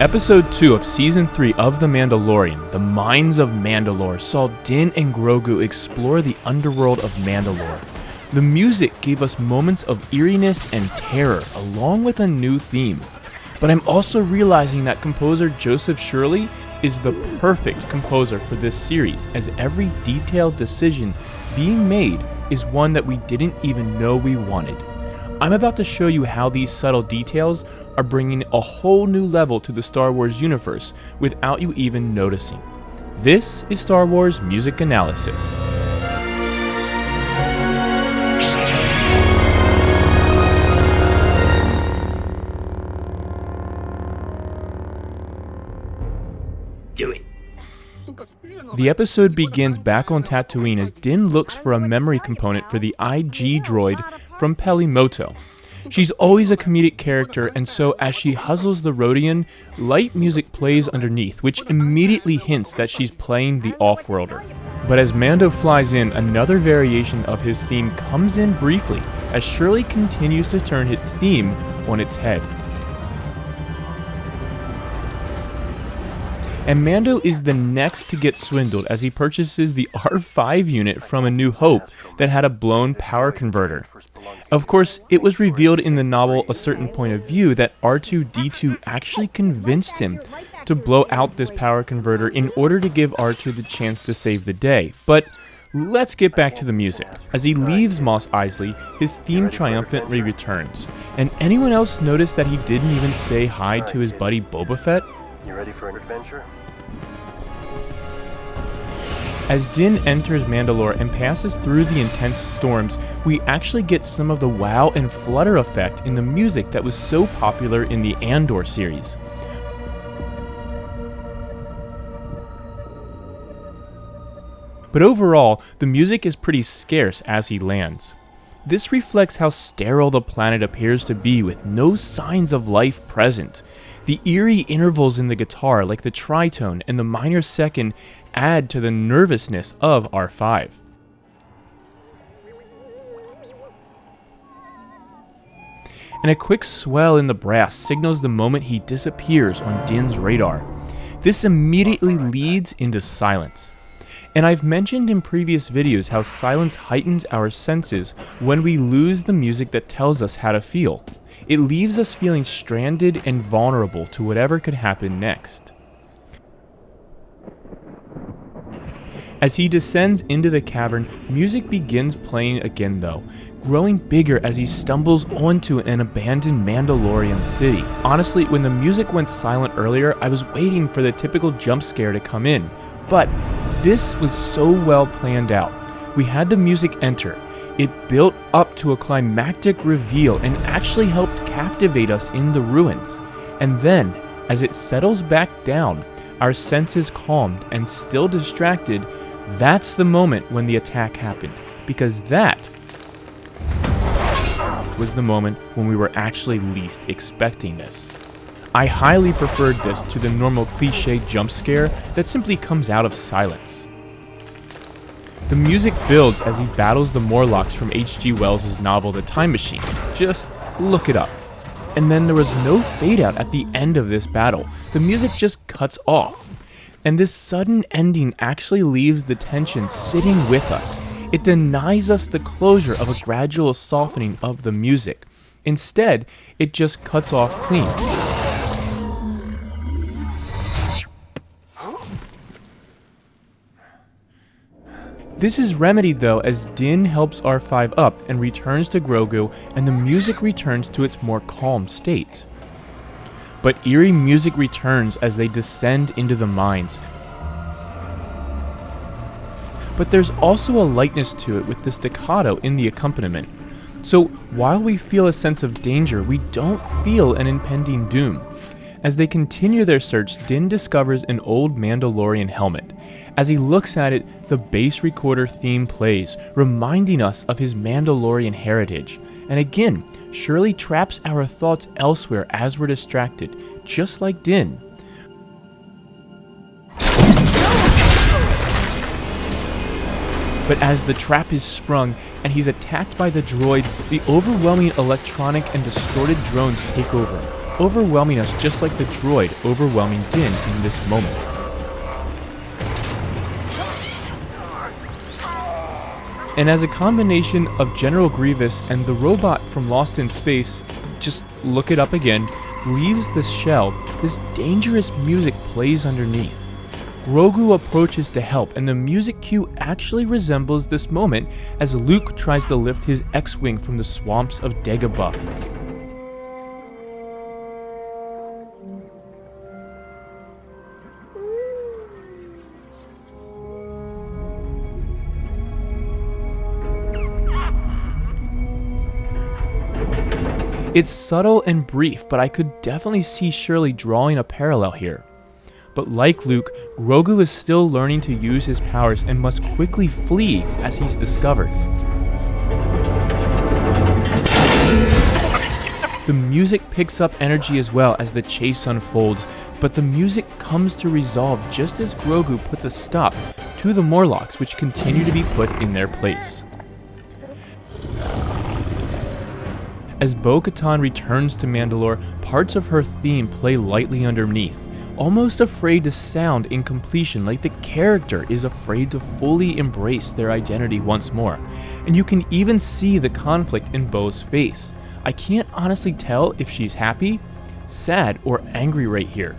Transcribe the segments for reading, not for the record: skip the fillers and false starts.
Episode 2 of Season 3 of The Mandalorian, The Mines of Mandalore, saw Din and Grogu explore the underworld of Mandalore. The music gave us moments of eeriness and terror, along with a new theme. But I'm also realizing that composer Joseph Shirley is the perfect composer for this series, as every detailed decision being made is one that we didn't even know we wanted. I'm about to show you how these subtle details are bringing a whole new level to the Star Wars universe without you even noticing. This is Star Wars Music Analysis. Do it. The episode begins back on Tatooine as Din looks for a memory component for the IG droid from Pelimoto. She's always a comedic character, and so as she hustles the Rodian, light music plays underneath, which immediately hints that she's playing the Off-Worlder. But as Mando flies in, another variation of his theme comes in briefly, as Shirley continues to turn his theme on its head. And Mando is the next to get swindled as he purchases the R5 unit from A New Hope that had a blown power converter. Of course, it was revealed in the novel A Certain Point of View that R2-D2 actually convinced him to blow out this power converter in order to give R2 the chance to save the day. But let's get back to the music. As he leaves Mos Eisley, his theme triumphantly returns. And anyone else notice that he didn't even say hi to his buddy Boba Fett? You ready for an adventure? As Din enters Mandalore and passes through the intense storms, we actually get some of the wow and flutter effect in the music that was so popular in the Andor series. But overall, the music is pretty scarce as he lands. This reflects how sterile the planet appears to be with no signs of life present. The eerie intervals in the guitar, like the tritone and the minor second, add to the nervousness of R5. And a quick swell in the brass signals the moment he disappears on Din's radar. This immediately leads into silence. And I've mentioned in previous videos how silence heightens our senses when we lose the music that tells us how to feel. It leaves us feeling stranded and vulnerable to whatever could happen next. As he descends into the cavern, music begins playing again though, growing bigger as he stumbles onto an abandoned Mandalorian city. Honestly, when the music went silent earlier, I was waiting for the typical jump scare to come in, but this was so well planned out. We had the music enter. It built up to a climactic reveal and actually helped captivate us in the ruins. And then, as it settles back down, our senses calmed and still distracted, that's the moment when the attack happened. Because that was the moment when we were actually least expecting this. I highly preferred this to the normal cliché jump scare that simply comes out of silence. The music builds as he battles the Morlocks from H.G. Wells' novel The Time Machine. Just look it up. And then there was no fade out at the end of this battle. The music just cuts off. And this sudden ending actually leaves the tension sitting with us. It denies us the closure of a gradual softening of the music. Instead, it just cuts off clean. This is remedied though as Din helps R5 up and returns to Grogu, and the music returns to its more calm state. But eerie music returns as they descend into the mines. But there's also a lightness to it with the staccato in the accompaniment. So while we feel a sense of danger, we don't feel an impending doom. As they continue their search, Din discovers an old Mandalorian helmet. As he looks at it, the bass recorder theme plays, reminding us of his Mandalorian heritage. And again, Shirley traps our thoughts elsewhere as we're distracted, just like Din. But as the trap is sprung and he's attacked by the droid, the overwhelming electronic and distorted drones take over. overwhelming us just like the droid overwhelming Din in this moment. And as a combination of General Grievous and the robot from Lost in Space, just look it up again, leaves the shell, this dangerous music plays underneath. Grogu approaches to help, and the music cue actually resembles this moment as Luke tries to lift his X-Wing from the swamps of Dagobah. It's subtle and brief, but I could definitely see Shirley drawing a parallel here. But like Luke, Grogu is still learning to use his powers and must quickly flee as he's discovered. The music picks up energy as well as the chase unfolds, but the music comes to resolve just as Grogu puts a stop to the Morlocks, which continue to be put in their place. As Bo-Katan returns to Mandalore, parts of her theme play lightly underneath, almost afraid to sound in completion, like the character is afraid to fully embrace their identity once more. And you can even see the conflict in Bo's face. I can't honestly tell if she's happy, sad, or angry right here.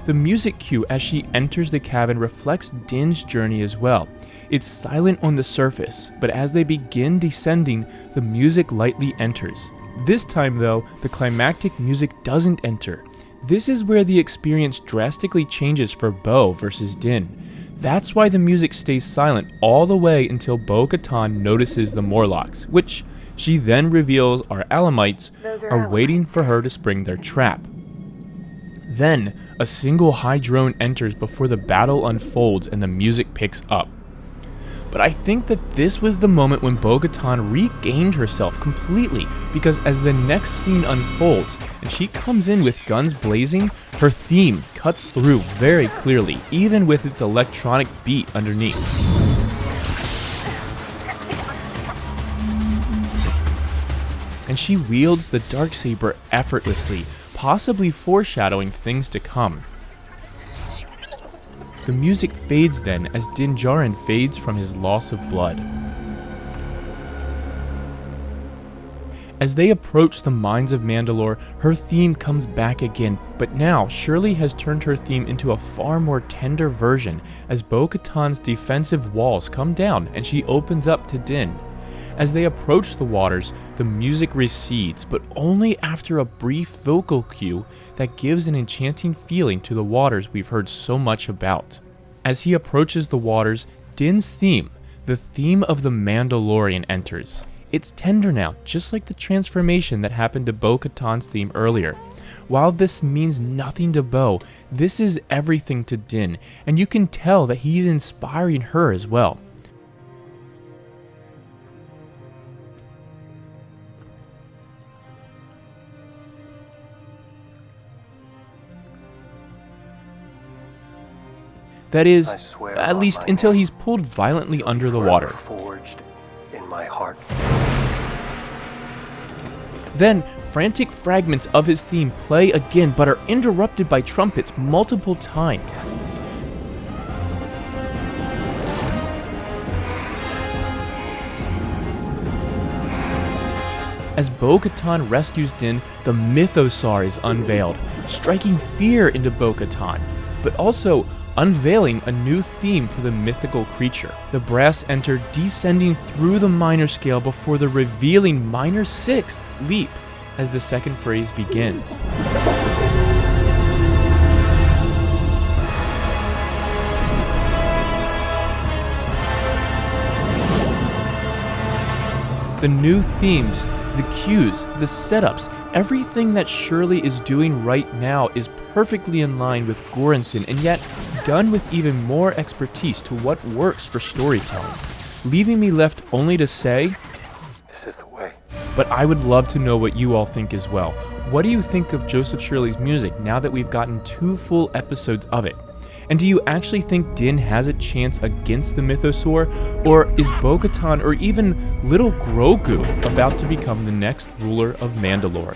The music cue as she enters the cabin reflects Din's journey as well. It's silent on the surface, but as they begin descending, the music lightly enters. This time though, the climactic music doesn't enter. This is where the experience drastically changes for Bo versus Din. That's why the music stays silent all the way until Bo-Katan notices the Morlocks, which she then reveals are Alamites, are waiting for her to spring their trap. Then, a single high drone enters before the battle unfolds and the music picks up. But I think that this was the moment when Bo-Katan regained herself completely, because as the next scene unfolds and she comes in with guns blazing, her theme cuts through very clearly, even with its electronic beat underneath. And she wields the Darksaber effortlessly, possibly foreshadowing things to come. The music fades then as Din Djarin fades from his loss of blood. As they approach the Mines of Mandalore, her theme comes back again, but now Shirley has turned her theme into a far more tender version as Bo-Katan's defensive walls come down and she opens up to Din. As they approach the waters, the music recedes, but only after a brief vocal cue that gives an enchanting feeling to the waters we've heard so much about. As he approaches the waters, Din's theme, the theme of the Mandalorian, enters. It's tender now, just like the transformation that happened to Bo-Katan's theme earlier. While this means nothing to Bo, this is everything to Din, and you can tell that he's inspiring her as well. That is, at least until he's pulled violently under the water. Forged in my heart. Then, frantic fragments of his theme play again, but are interrupted by trumpets multiple times. As Bo-Katan rescues Din, the Mythosaur is unveiled, striking fear into Bo-Katan, but also unveiling a new theme for the mythical creature. The brass enter, descending through the minor scale before the revealing minor sixth leap as the second phrase begins. The new themes, the cues, the setups, everything that Shirley is doing right now is perfectly in line with Goranson, and yet done with even more expertise to what works for storytelling, leaving me left only to say, this is the way. But I would love to know what you all think as well. What do you think of Joseph Shirley's music now that we've gotten 2 full episodes of it? And do you actually think Din has a chance against the Mythosaur, or is Bo-Katan or even little Grogu about to become the next ruler of Mandalore?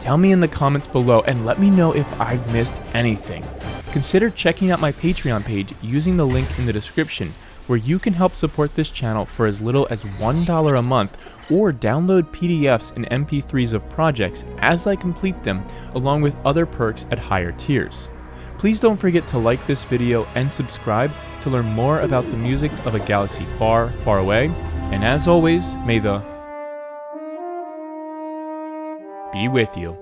Tell me in the comments below and let me know if I've missed anything. Consider checking out my Patreon page using the link in the description, where you can help support this channel for as little as $1 a month, or download PDFs and MP3s of projects as I complete them, along with other perks at higher tiers. Please don't forget to like this video and subscribe to learn more about the music of a galaxy far, far away, and as always, may the be with you.